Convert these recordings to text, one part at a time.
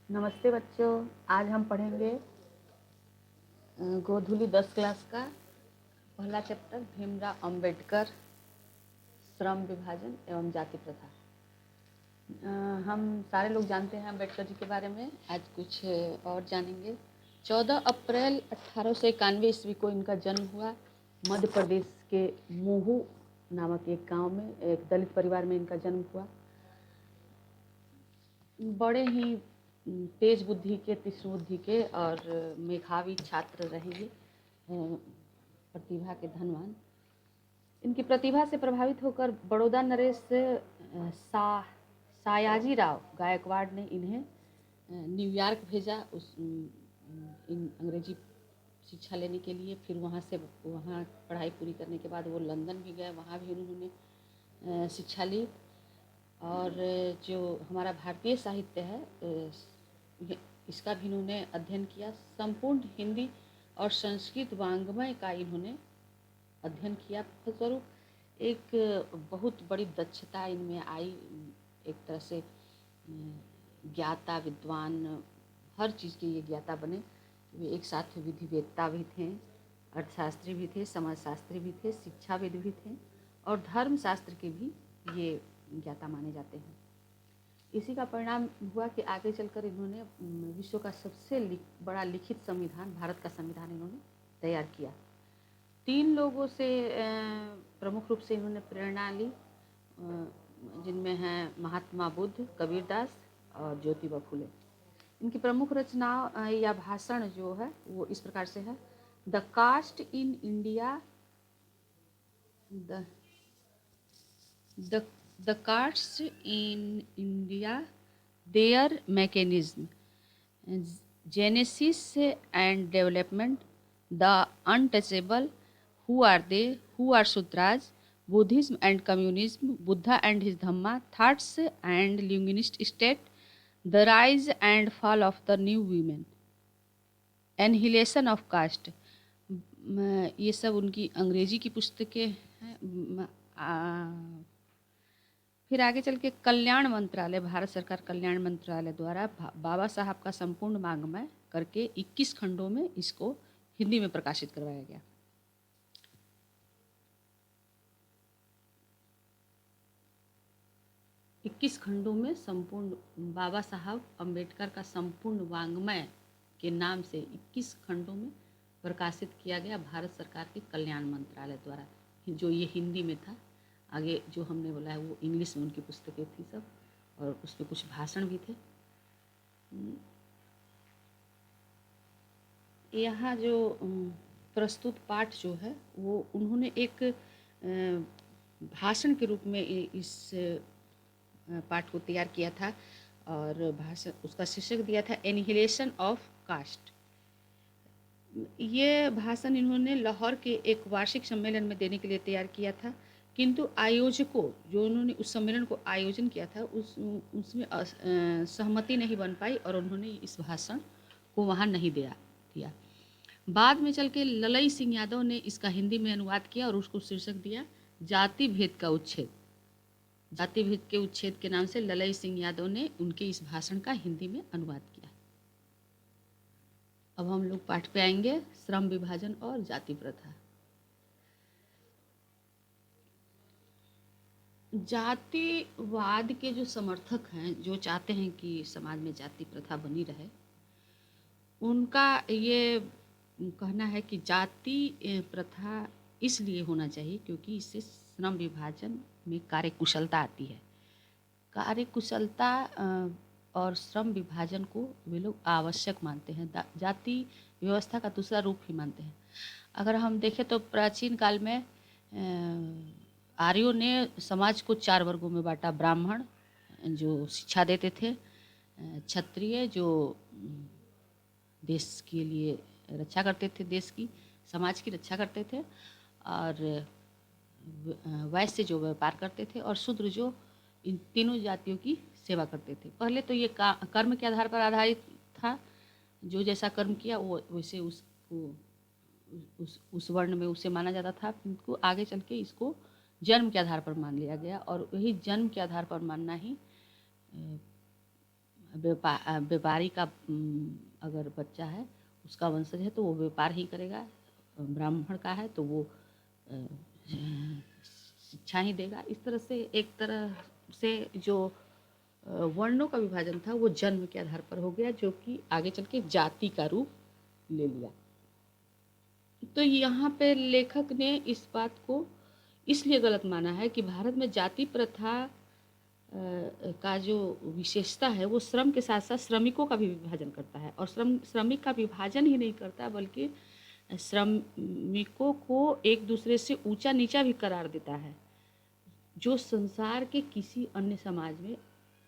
नमस्ते बच्चों, आज हम पढ़ेंगे गोधुली 10 क्लास का पहला चैप्टर भीमराव अंबेडकर, श्रम विभाजन एवं जाति प्रथा। हम सारे लोग जानते हैं अंबेडकर जी के बारे में, आज कुछ और जानेंगे। 14 अप्रैल 1891 ईस्वी को इनका जन्म हुआ। मध्य प्रदेश के महू नामक एक गांव में एक दलित परिवार में इनका जन्म हुआ। बड़े ही तेज बुद्धि के, तीक्ष्ण बुद्धि के और मेधावी छात्र रहेंगे, प्रतिभा के धनवान। इनकी प्रतिभा से प्रभावित होकर बड़ौदा नरेश सायाजीराव गायकवाड़ ने इन्हें न्यूयॉर्क भेजा अंग्रेजी शिक्षा लेने के लिए। फिर वहाँ पढ़ाई पूरी करने के बाद वो लंदन भी गए, वहाँ भी उन्होंने शिक्षा ली। और जो हमारा भारतीय साहित्य है इसका भी इन्होंने अध्ययन किया। संपूर्ण हिंदी और संस्कृत वाङ्मय का इन्होंने अध्ययन किया। फलस्वरूप एक बहुत बड़ी दक्षता इनमें आई, एक तरह से ज्ञाता, विद्वान, हर चीज़ के ये ज्ञाता बने। वे एक साथ विधिवेत्ता भी थे, अर्थशास्त्री भी थे, समाजशास्त्री भी थे, शिक्षाविद भी थे और धर्मशास्त्र के भी ये ज्ञाता माने जाते हैं। इसी का परिणाम हुआ कि आगे चलकर इन्होंने विश्व का सबसे बड़ा लिखित संविधान, भारत का संविधान इन्होंने तैयार किया। 3 लोगों से प्रमुख रूप से इन्होंने प्रेरणा ली, जिनमें हैं महात्मा बुद्ध, कबीरदास और ज्योतिबा फुले। इनकी प्रमुख रचना या भाषण जो है वो इस प्रकार से है। The caste in India, The castes in India, their mechanism, genesis and development, the untouchable, who are they, who are Sudras, Buddhism and communism, Buddha and his Dhamma, thoughts and linguist state, the rise and fall of the new women, annihilation of caste। ये सब उनकी अंग्रेजी की पुस्तकें हैं। फिर आगे चल के कल्याण मंत्रालय, भारत सरकार कल्याण मंत्रालय द्वारा बाबा साहब का संपूर्ण वाङ्मय करके 21 खंडों में इसको हिंदी में प्रकाशित करवाया गया। इक्कीस खंडों में संपूर्ण बाबा साहब अम्बेडकर का संपूर्ण वाङ्मय के नाम से 21 खंडों में प्रकाशित किया गया भारत सरकार के कल्याण मंत्रालय द्वारा, जो ये हिंदी में था। आगे जो हमने बोला है वो इंग्लिश में उनकी पुस्तकें थी सब, और उसमें कुछ भाषण भी थे। यहाँ जो प्रस्तुत पाठ जो है वो उन्होंने एक भाषण के रूप में इस पाठ को तैयार किया था, और भाषण उसका शीर्षक दिया था एनिहिलेशन ऑफ कास्ट। ये भाषण इन्होंने लाहौर के एक वार्षिक सम्मेलन में देने के लिए तैयार किया था, किंतु आयोजकों, जो उन्होंने उस सम्मेलन को आयोजन किया था, उसमें सहमति नहीं बन पाई और उन्होंने इस भाषण को वहाँ नहीं दिया। बाद में चल के ललई सिंह यादव ने इसका हिंदी में अनुवाद किया और उसको शीर्षक दिया जाति भेद का उच्छेद। जाति भेद के उच्छेद के नाम से ललई सिंह यादव ने उनके इस भाषण का हिंदी में अनुवाद किया। अब हम लोग पाठ पे आएंगे, श्रम विभाजन और जाति प्रथा। जातिवाद के जो समर्थक हैं, जो चाहते हैं कि समाज में जाति प्रथा बनी रहे, उनका ये कहना है कि जाति प्रथा इसलिए होना चाहिए क्योंकि इससे श्रम विभाजन में कार्यकुशलता आती है। कार्यकुशलता और श्रम विभाजन को वे लोग आवश्यक मानते हैं, जाति व्यवस्था का दूसरा रूप ही मानते हैं। अगर हम देखें तो प्राचीन काल में आर्यों ने समाज को 4 वर्गों में बांटा। ब्राह्मण जो शिक्षा देते थे, क्षत्रिय जो देश के लिए रक्षा करते थे, देश की, समाज की रक्षा करते थे, और वैश्य जो व्यापार करते थे, और शूद्र जो इन तीनों जातियों की सेवा करते थे। पहले तो ये कर्म के आधार पर आधारित था, जो जैसा कर्म किया वो वैसे उसको उस वर्ण में उसे माना जाता था। किंतु आगे चल के इसको जन्म के आधार पर मान लिया गया, और वही जन्म के आधार पर मानना ही व्यापारी का अगर बच्चा है, उसका वंशज है तो वो व्यापार ही करेगा। ब्राह्मण का है तो वो शिक्षा ही देगा। इस तरह से एक तरह से जो वर्णों का विभाजन था वो जन्म के आधार पर हो गया, जो कि आगे चल के जाति का रूप ले लिया। तो यहाँ पे लेखक ने इस बात को इसलिए गलत माना है कि भारत में जाति प्रथा का जो विशेषता है वो श्रम के साथ साथ श्रमिकों का भी विभाजन करता है, और श्रमिक का विभाजन ही नहीं करता बल्कि श्रमिकों को एक दूसरे से ऊंचा नीचा भी करार देता है, जो संसार के किसी अन्य समाज में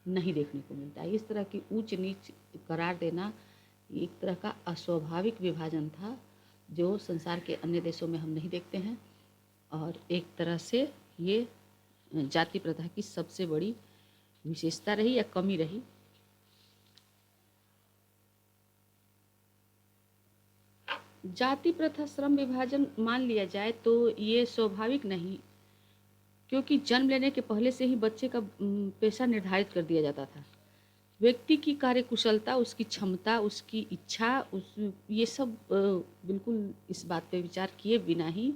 नहीं देखने को मिलता है। इस तरह की ऊंच नीच करार देना एक तरह का अस्वाभाविक विभाजन था, जो संसार के अन्य देशों में हम नहीं देखते हैं, और एक तरह से ये जाति प्रथा की सबसे बड़ी विशेषता रही या कमी रही। जाति प्रथा श्रम विभाजन मान लिया जाए तो ये स्वाभाविक नहीं, क्योंकि जन्म लेने के पहले से ही बच्चे का पेशा निर्धारित कर दिया जाता था। व्यक्ति की कार्यकुशलता, उसकी क्षमता, उसकी इच्छा, ये सब बिल्कुल इस बात पे विचार किए बिना ही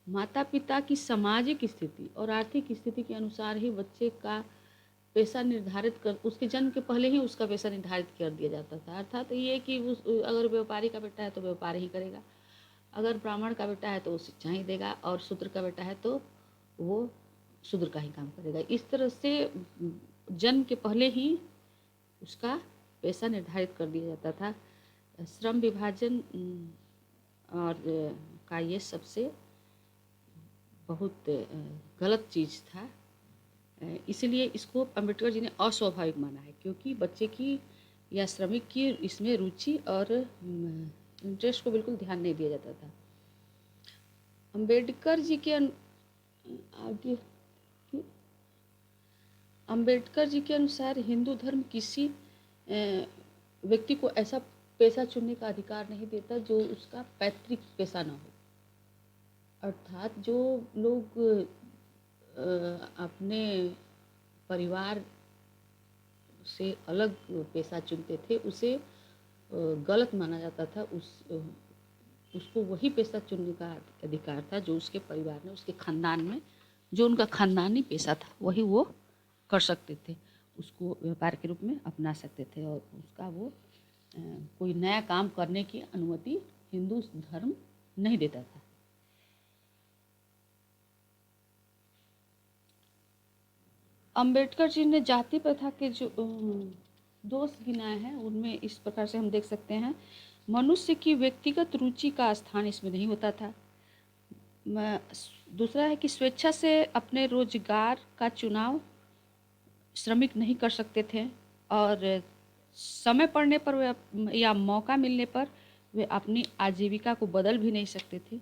माता पिता की सामाजिक स्थिति और आर्थिक स्थिति के अनुसार ही बच्चे का पेशा निर्धारित कर, उसके जन्म के पहले ही उसका पेशा निर्धारित कर दिया जाता था। अर्थात ये कि अगर व्यापारी का बेटा है तो व्यापार ही करेगा, अगर ब्राह्मण का बेटा है तो वो शिक्षा ही देगा, और शूद्र का बेटा है तो वो शूद्र का ही काम करेगा। इस तरह से जन्म के पहले ही उसका पेशा निर्धारित कर दिया जाता था। श्रम विभाजन और का ये सबसे बहुत गलत चीज़ था, इसलिए इसको अम्बेडकर जी ने अस्वाभाविक माना है, क्योंकि बच्चे की या श्रमिक की इसमें रुचि और इंटरेस्ट को बिल्कुल ध्यान नहीं दिया जाता था। अम्बेडकर जी के आगे अम्बेडकर जी के अनुसार हिंदू धर्म किसी व्यक्ति को ऐसा पेशा चुनने का अधिकार नहीं देता जो उसका पैतृक पेशा ना हो। अर्थात जो लोग अपने परिवार से अलग पेशा चुनते थे उसे गलत माना जाता था। उसको वही पेशा चुनने का अधिकार था जो उसके परिवार में, उसके खानदान में जो उनका खानदानी पेशा था वही वो कर सकते थे, उसको व्यापार के रूप में अपना सकते थे, और उसका वो कोई नया काम करने की अनुमति हिंदू धर्म नहीं देता था। अम्बेडकर जी ने जाति प्रथा के जो दोष गिनाए हैं उनमें इस प्रकार से हम देख सकते हैं। मनुष्य की व्यक्तिगत रुचि का स्थान इसमें नहीं होता था। दूसरा है कि स्वेच्छा से अपने रोजगार का चुनाव श्रमिक नहीं कर सकते थे, और समय पड़ने पर या मौका मिलने पर वे अपनी आजीविका को बदल भी नहीं सकते थे।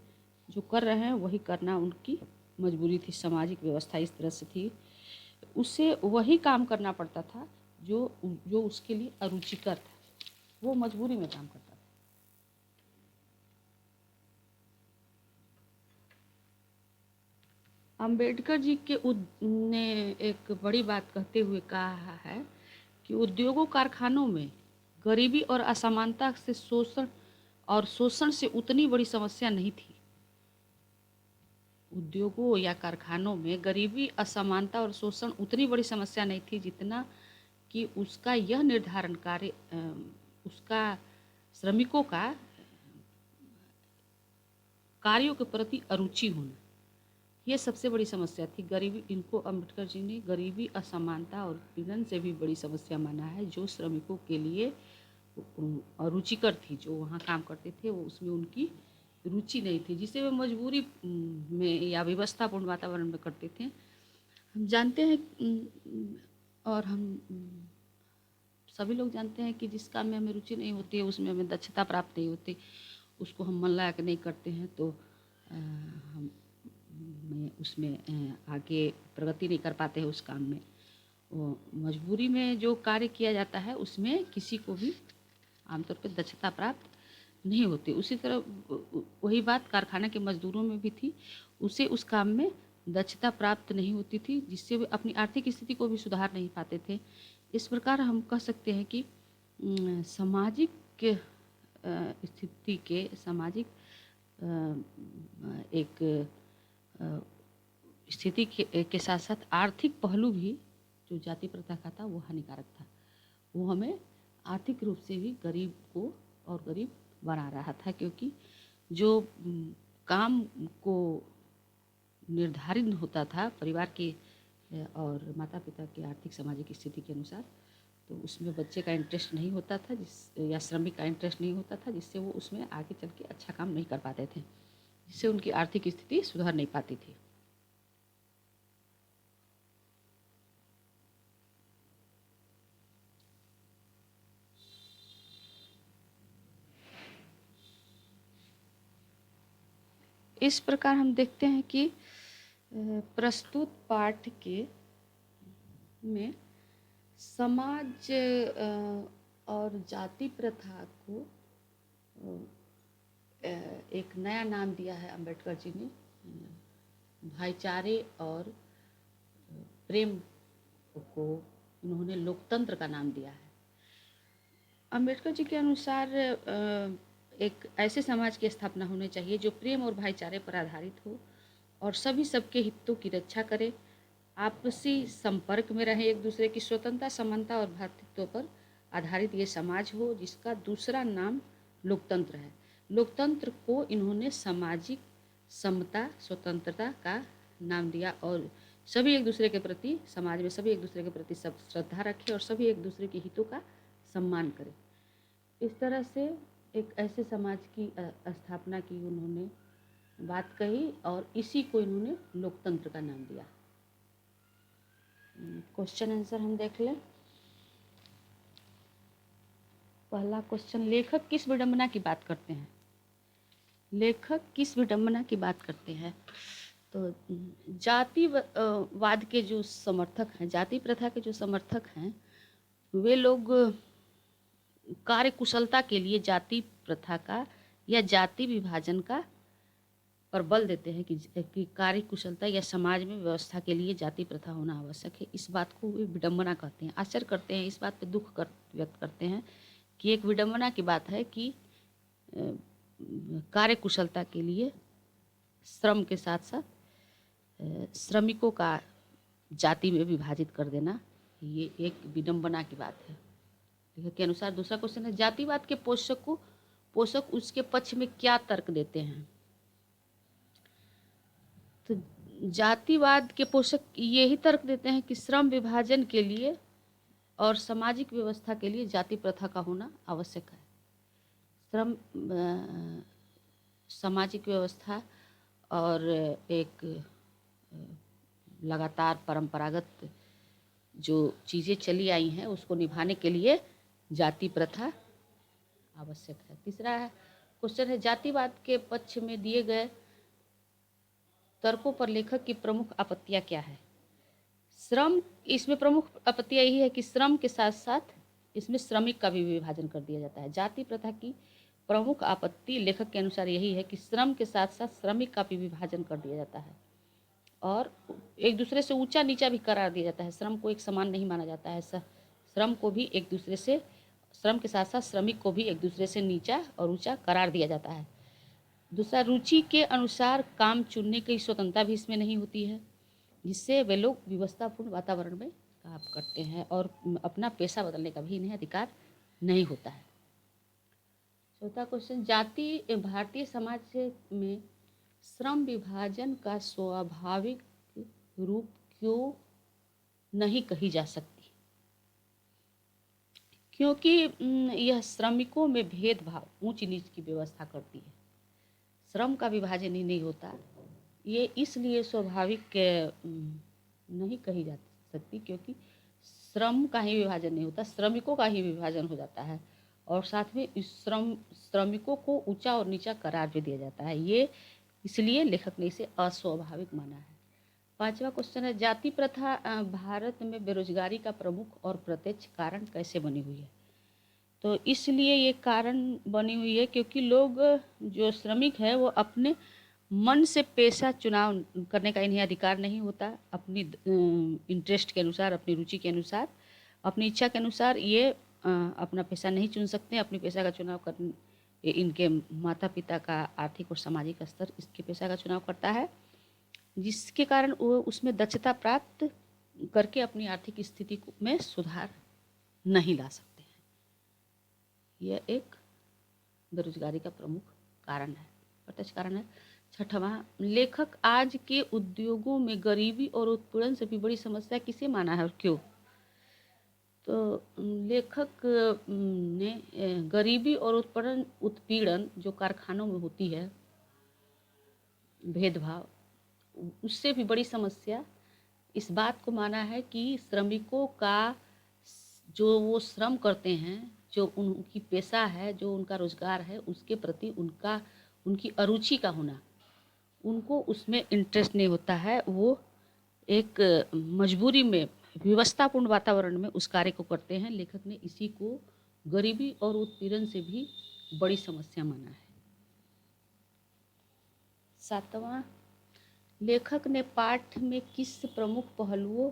जो कर रहे हैं वही करना उनकी मजबूरी थी। सामाजिक व्यवस्था इस तरह से थी, उसे वही काम करना पड़ता था जो उसके लिए अरुचिकर था, वो मजबूरी में काम करता था। अंबेडकर जी ने एक बड़ी बात कहते हुए कहा है कि उद्योगों कारखानों में गरीबी और असमानता से शोषण से उतनी बड़ी समस्या नहीं थी। उद्योगों या कारखानों में गरीबी, असमानता और शोषण उतनी बड़ी समस्या नहीं थी जितना कि उसका यह निर्धारण कार्य उसका श्रमिकों का कार्यों के प्रति अरुचि होना, यह सबसे बड़ी समस्या थी। गरीबी, इनको अम्बेडकर जी ने गरीबी, असमानता और पीड़न से भी बड़ी समस्या माना है, जो श्रमिकों के लिए अरुचिकर थी। जो वहाँ काम करते थे वो उसमें उनकी रुचि नहीं थी, जिसे वे मजबूरी में या व्यवस्थापूर्ण वातावरण में करते थे। हम जानते हैं और हम सभी लोग जानते हैं कि जिस काम में हमें रुचि नहीं होती है उसमें हमें दक्षता प्राप्त नहीं होती, उसको हम मन लगा के नहीं करते हैं तो हम उसमें आगे प्रगति नहीं कर पाते हैं उस काम में। वो मजबूरी में जो कार्य किया जाता है उसमें किसी को भी आमतौर पर दक्षता प्राप्त नहीं होती। उसी तरह वही बात कारखाना के मजदूरों में भी थी, उसे उस काम में दक्षता प्राप्त नहीं होती थी, जिससे वे अपनी आर्थिक स्थिति को भी सुधार नहीं पाते थे। इस प्रकार हम कह सकते हैं कि सामाजिक स्थिति के सामाजिक एक स्थिति के साथ साथ आर्थिक पहलू भी जो जाति प्रथा का था वो हानिकारक था। वो हमें आर्थिक रूप से भी गरीब को और गरीब बना रहा था, क्योंकि जो काम को निर्धारित होता था परिवार के और माता पिता की आर्थिक सामाजिक स्थिति के अनुसार, तो उसमें बच्चे का इंटरेस्ट नहीं होता था या श्रमिक का इंटरेस्ट नहीं होता था, जिससे वो उसमें आगे चल के अच्छा काम नहीं कर पाते थे, जिससे उनकी आर्थिक स्थिति सुधर नहीं पाती थी। इस प्रकार हम देखते हैं कि प्रस्तुत पाठ के में समाज और जाति प्रथा को एक नया नाम दिया है अंबेडकर जी ने, भाईचारे और प्रेम को उन्होंने लोकतंत्र का नाम दिया है। अंबेडकर जी के अनुसार एक ऐसे समाज की स्थापना होनी चाहिए जो प्रेम और भाईचारे पर आधारित हो और सभी सबके हितों की रक्षा करे, आपसी संपर्क में रहे, एक दूसरे की स्वतंत्रता, समानता और भ्रातृत्व पर आधारित ये समाज हो, जिसका दूसरा नाम लोकतंत्र है। लोकतंत्र को इन्होंने सामाजिक समता, स्वतंत्रता का नाम दिया और सभी एक दूसरे के प्रति, समाज में सभी एक दूसरे के प्रति सब श्रद्धा रखें और सभी एक दूसरे के हितों का सम्मान करें। इस तरह से एक ऐसे समाज की स्थापना की उन्होंने बात कही और इसी को इन्होंने लोकतंत्र का नाम दिया। क्वेश्चन आंसर हम देख लें। पहला क्वेश्चन, लेखक किस विडंबना की बात करते हैं? लेखक किस विडंबना की बात करते हैं? तो जातिवाद के जो समर्थक हैं, जाति प्रथा के जो समर्थक हैं, वे लोग कार्य कुशलता के लिए जाति प्रथा का या जाति विभाजन का पर बल देते हैं कि कार्य कुशलता या समाज में व्यवस्था के लिए जाति प्रथा होना आवश्यक है। इस बात को वे विडंबना कहते हैं। आश्चर्य करते हैं, इस बात पे दुख व्यक्त करते हैं कि एक विडंबना की बात है कि कार्य कुशलता के लिए श्रम के साथ साथ श्रमिकों का जाति में विभाजित कर देना, ये एक विडंबना की बात है। लेखक के अनुसार दूसरा क्वेश्चन है, जातिवाद के पोषक उसके पक्ष में क्या तर्क देते हैं? तो जातिवाद के पोषक यही तर्क देते हैं कि श्रम विभाजन के लिए और सामाजिक व्यवस्था के लिए जाति प्रथा का होना आवश्यक है। श्रम सामाजिक व्यवस्था और एक लगातार परंपरागत जो चीज़ें चली आई हैं उसको निभाने के लिए जाति प्रथा आवश्यक है। तीसरा क्वेश्चन है, जातिवाद के पक्ष में दिए गए तर्कों पर लेखक की प्रमुख आपत्तियां क्या है? श्रम, इसमें प्रमुख आपत्तियां यही है कि श्रम के साथ साथ इसमें श्रमिक का भी विभाजन कर दिया जाता है। जाति प्रथा की प्रमुख आपत्ति लेखक के अनुसार यही है कि श्रम के साथ साथ श्रमिक का भी विभाजन कर दिया जाता है और एक दूसरे से ऊंचा नीचा भी करार दिया जाता है। श्रम को एक समान नहीं माना जाता है। श्रम को भी एक दूसरे से, श्रम के साथ साथ श्रमिक को भी एक दूसरे से नीचा और ऊंचा करार दिया जाता है। दूसरा, रुचि के अनुसार काम चुनने की स्वतंत्रता भी इसमें नहीं होती है, जिससे वे लोग व्यवस्थापूर्ण वातावरण में काम करते हैं और अपना पेशा बदलने का भी इन्हें अधिकार नहीं होता है। चौथा क्वेश्चन, जाति भारतीय समाज में श्रम विभाजन का स्वाभाविक रूप क्यों नहीं कही जा सकती? क्योंकि यह श्रमिकों में भेदभाव, ऊंच नीच की व्यवस्था करती है। श्रम का विभाजन ही नहीं होता, ये इसलिए स्वाभाविक नहीं कही जा सकती क्योंकि श्रम का ही विभाजन नहीं होता, श्रमिकों का ही विभाजन हो जाता है और साथ में श्रमिकों को ऊंचा और नीचा करार भी दिया जाता है। ये इसलिए लेखक ने इसे अस्वाभाविक माना है। पांचवा क्वेश्चन है, जाति प्रथा भारत में बेरोजगारी का प्रमुख और प्रत्यक्ष कारण कैसे बनी हुई है? तो इसलिए ये कारण बनी हुई है क्योंकि लोग जो श्रमिक है वो अपने मन से पेशा चुनाव करने का इन्हें अधिकार नहीं होता, अपनी इंटरेस्ट के अनुसार, अपनी रुचि के अनुसार अपनी इच्छा के अनुसार ये अपना पेशा नहीं चुन सकते। अपने पेशा का चुनाव कर इनके माता पिता का आर्थिक और सामाजिक स्तर इसके पेशा का चुनाव करता है, जिसके कारण वो उसमें दक्षता प्राप्त करके अपनी आर्थिक स्थिति में सुधार नहीं ला सकते हैं। यह एक बेरोजगारी का प्रमुख कारण है, प्रत्यक्ष कारण है। छठवां, लेखक आज के उद्योगों में गरीबी और उत्पीड़न से भी बड़ी समस्या किसे माना है और क्यों? तो लेखक ने गरीबी और उत्पीड़न जो कारखानों में होती है, भेदभाव, उससे भी बड़ी समस्या इस बात को माना है कि श्रमिकों का जो वो श्रम करते हैं, जो उनकी पेशा है, जो उनका रोजगार है, उसके प्रति उनकी अरुचि का होना, उनको उसमें इंटरेस्ट नहीं होता है। वो एक मजबूरी में व्यवस्थापूर्ण वातावरण में उस कार्य को करते हैं। लेखक ने इसी को गरीबी और उत्पीड़न से भी बड़ी समस्या माना है। सातवां, लेखक ने पाठ में किस प्रमुख पहलुओं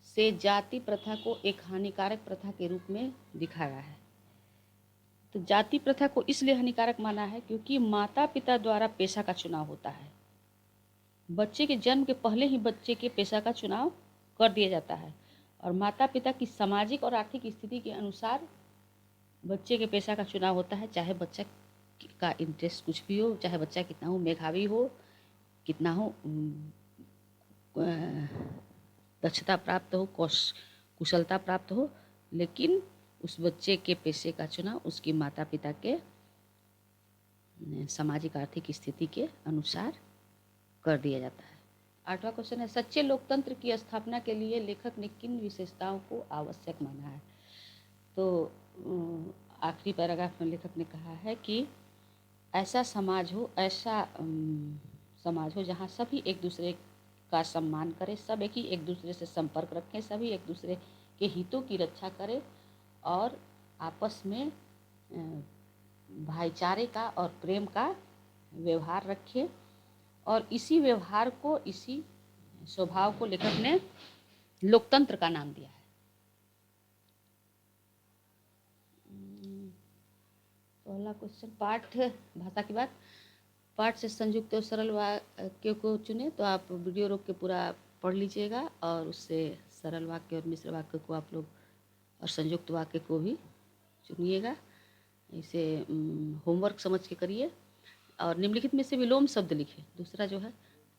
से जाति प्रथा को एक हानिकारक प्रथा के रूप में दिखाया है? तो जाति प्रथा को इसलिए हानिकारक माना है क्योंकि माता पिता द्वारा पेशा का चुनाव होता है। बच्चे के जन्म के पहले ही बच्चे के पेशा का चुनाव कर दिया जाता है और माता पिता की सामाजिक और आर्थिक स्थिति के अनुसार बच्चे के पेशा का चुनाव होता है। चाहे बच्चा का इंटरेस्ट कुछ भी हो, चाहे बच्चा कितना हो मेधावी हो, कितना हो दक्षता प्राप्त हो, कुशलता प्राप्त हो, लेकिन उस बच्चे के पेशे का चुनाव उसकी माता पिता के सामाजिक आर्थिक स्थिति के अनुसार कर दिया जाता है। आठवां क्वेश्चन है, सच्चे लोकतंत्र की स्थापना के लिए लेखक ने किन विशेषताओं को आवश्यक माना है? तो आखिरी पैराग्राफ में लेखक ने कहा है कि ऐसा समाज हो जहाँ सभी एक दूसरे का सम्मान करें, सब एक दूसरे से संपर्क रखें, सभी एक दूसरे के हितों की रक्षा करें और आपस में भाईचारे का और प्रेम का व्यवहार रखें। और इसी व्यवहार को, इसी स्वभाव को लेखक ने लोकतंत्र का नाम दिया है। पहला क्वेश्चन, पाठ भाषा की बात। पाठ से संयुक्त और सरल वाक्य को चुने। तो आप वीडियो रोक के पूरा पढ़ लीजिएगा और उससे सरल वाक्य और मिश्र वाक्य को आप लोग और संयुक्त वाक्य को भी चुनिएगा। इसे होमवर्क समझ के करिए और निम्नलिखित में से विलोम शब्द लिखें। दूसरा जो है,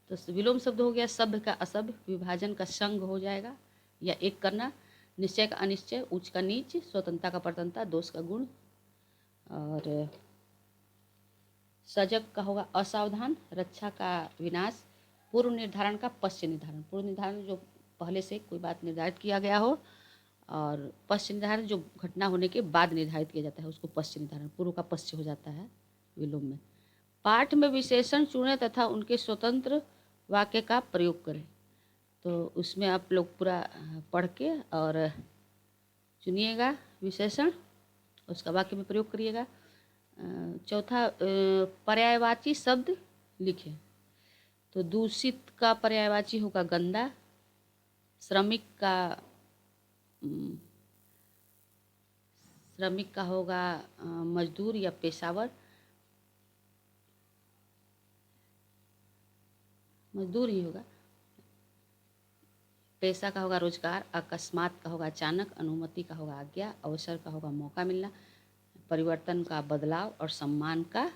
तो विलोम शब्द हो गया सभ्य का असभ्य, विभाजन का संग हो जाएगा या एक करना, निश्चय का अनिश्चय, उच्च का नीच, स्वतंत्रता का परतंत्रता, दोष का गुण, और सजग का होगा असावधान, रक्षा का विनाश, पूर्व निर्धारण का पश्च निर्धारण। पूर्व निर्धारण जो पहले से कोई बात निर्धारित किया गया हो, और पश्च निर्धारण जो घटना होने के बाद निर्धारित किया जाता है उसको पश्च निर्धारण, पूर्व का पश्च हो जाता है विलोम में। पाठ में विशेषण चुनें तथा उनके स्वतंत्र वाक्य का प्रयोग करें। तो उसमें आप लोग पूरा पढ़ के और चुनिएगा विशेषण, उसका वाक्य में प्रयोग करिएगा। चौथा, पर्यायवाची शब्द लिखें। तो दूषित का पर्यायवाची होगा गंदा, श्रमिक का होगा मजदूर या पेशावर, मजदूर ही होगा। पेशा का होगा रोजगार, अकस्मात का होगा अचानक, अनुमति का होगा आज्ञा, अवसर का होगा मौका मिलना, परिवर्तन का बदलाव, और सम्मान का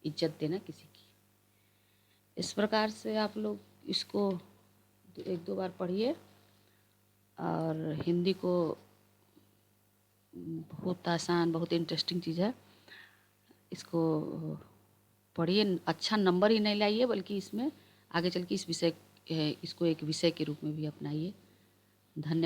इज्जत देना किसी की। इस प्रकार से आप लोग इसको एक दो बार पढ़िए और हिंदी को बहुत आसान, बहुत इंटरेस्टिंग चीज़ है। इसको पढ़िए, अच्छा नंबर ही नहीं लाइए बल्कि इसमें आगे चल के इसको एक विषय के रूप में भी अपनाइए। धन्यवाद।